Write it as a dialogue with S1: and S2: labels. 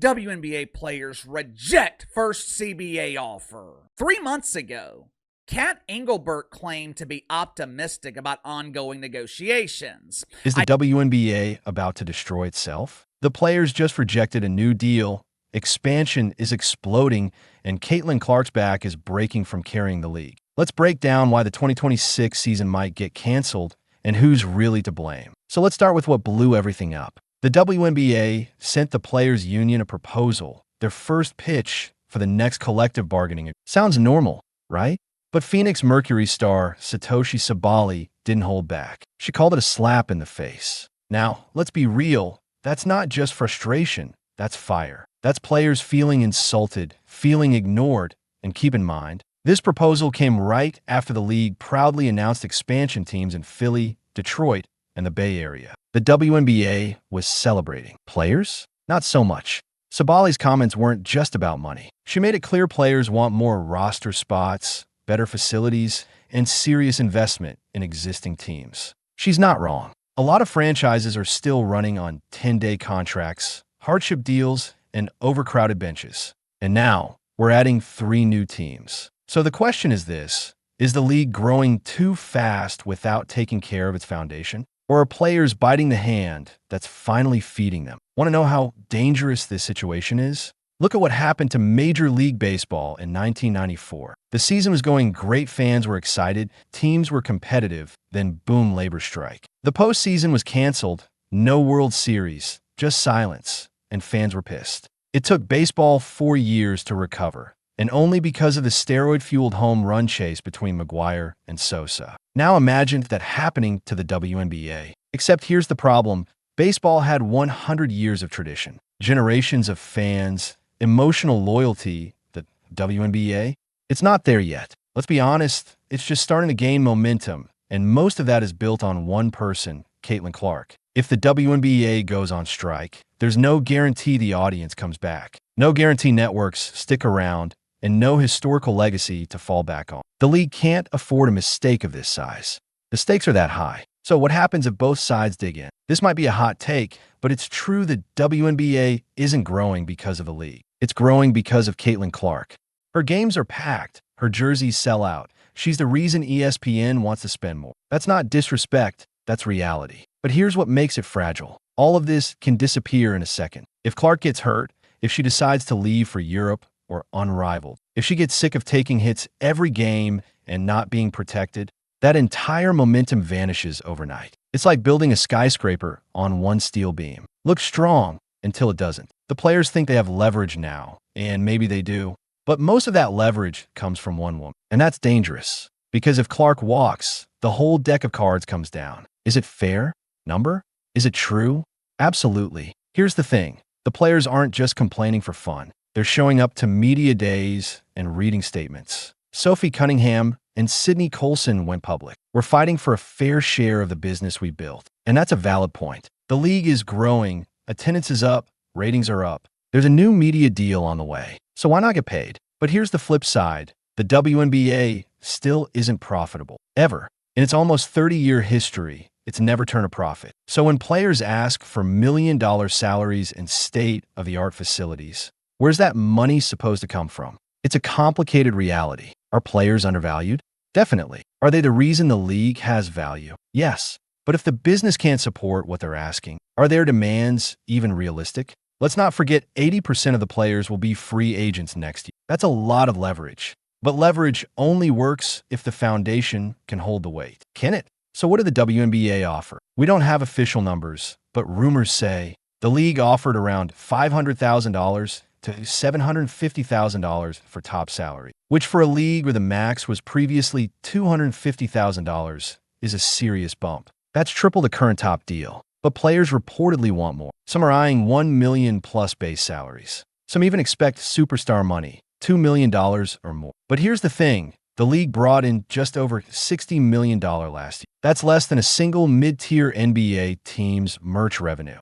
S1: WNBA players reject first CBA offer. 3 months ago, Kat Engelbert claimed to be optimistic about ongoing negotiations.
S2: Is the WNBA about to destroy itself? The players just rejected a new deal, expansion is exploding, and Caitlin Clark's back is breaking from carrying the league. Let's break down why the 2026 season might get canceled and who's really to blame. So let's start with what blew everything up. The WNBA sent the Players Union a proposal, their first pitch for the next collective bargaining. Sounds normal, right? But Phoenix Mercury star Satoshi Sabali didn't hold back. She called it a slap in the face. Now, let's be real, that's not just frustration, that's fire. That's players feeling insulted, feeling ignored, and keep in mind, this proposal came right after the league proudly announced expansion teams in Philly, Detroit, and the Bay Area. The WNBA was celebrating. Players? Not so much. Sabali's comments weren't just about money. She made it clear players want more roster spots, better facilities, and serious investment in existing teams. She's not wrong. A lot of franchises are still running on 10-day contracts, hardship deals, and overcrowded benches. And now, we're adding 3 new teams. So the question is this: is the league growing too fast without taking care of its foundation? Or are players biting the hand that's finally feeding them? Want to know how dangerous this situation is? Look at what happened to Major League Baseball in 1994. The season was going great, fans were excited, teams were competitive, then boom, labor strike. The postseason was canceled, no World Series, just silence, and fans were pissed. It took baseball 4 years to recover, and only because of the steroid-fueled home run chase between McGuire and Sosa. Now imagine that happening to the WNBA. Except here's the problem: baseball had 100 years of tradition, generations of fans, emotional loyalty. The WNBA? It's not there yet. Let's be honest, it's just starting to gain momentum, and most of that is built on one person, Caitlin Clark. If the WNBA goes on strike, there's no guarantee the audience comes back, no guarantee networks stick around, and no historical legacy to fall back on. The league can't afford a mistake of this size. The stakes are that high. So what happens if both sides dig in? This might be a hot take, but it's true the WNBA isn't growing because of the league. It's growing because of Caitlin Clark. Her games are packed. Her jerseys sell out. She's the reason ESPN wants to spend more. That's not disrespect, that's reality. But here's what makes it fragile. All of this can disappear in a second. If Clark gets hurt, if she decides to leave for Europe or unrivaled, if she gets sick of taking hits every game and not being protected, that entire momentum vanishes overnight. It's like building a skyscraper on one steel beam. Looks strong until it doesn't. The players think they have leverage now, and maybe they do, but most of that leverage comes from one woman. And that's dangerous, because if Clark walks, the whole deck of cards comes down. Is it fair? Number? Is it true? Absolutely. Here's the thing. The players aren't just complaining for fun. They're showing up to media days and reading statements. Sophie Cunningham and Sydney Colson went public. We're fighting for a fair share of the business we built. And that's a valid point. The league is growing. Attendance is up. Ratings are up. There's a new media deal on the way. So why not get paid? But here's the flip side. The WNBA still isn't profitable. Ever. In its almost 30-year history, it's never turned a profit. So when players ask for million-dollar salaries and state-of-the-art facilities, where's that money supposed to come from? It's a complicated reality. Are players undervalued? Definitely. Are they the reason the league has value? Yes. But if the business can't support what they're asking, are their demands even realistic? Let's not forget 80% of the players will be free agents next year. That's a lot of leverage. But leverage only works if the foundation can hold the weight. Can it? So what did the WNBA offer? We don't have official numbers, but rumors say the league offered around $500,000 to $750,000 for top salary, which for a league where the max was previously $250,000 is a serious bump. That's triple the current top deal. But players reportedly want more. Some are eyeing $1 million plus base salaries. Some even expect superstar money, $2 million or more. But here's the thing. The league brought in just over $60 million last year. That's less than a single mid-tier NBA team's merch revenue.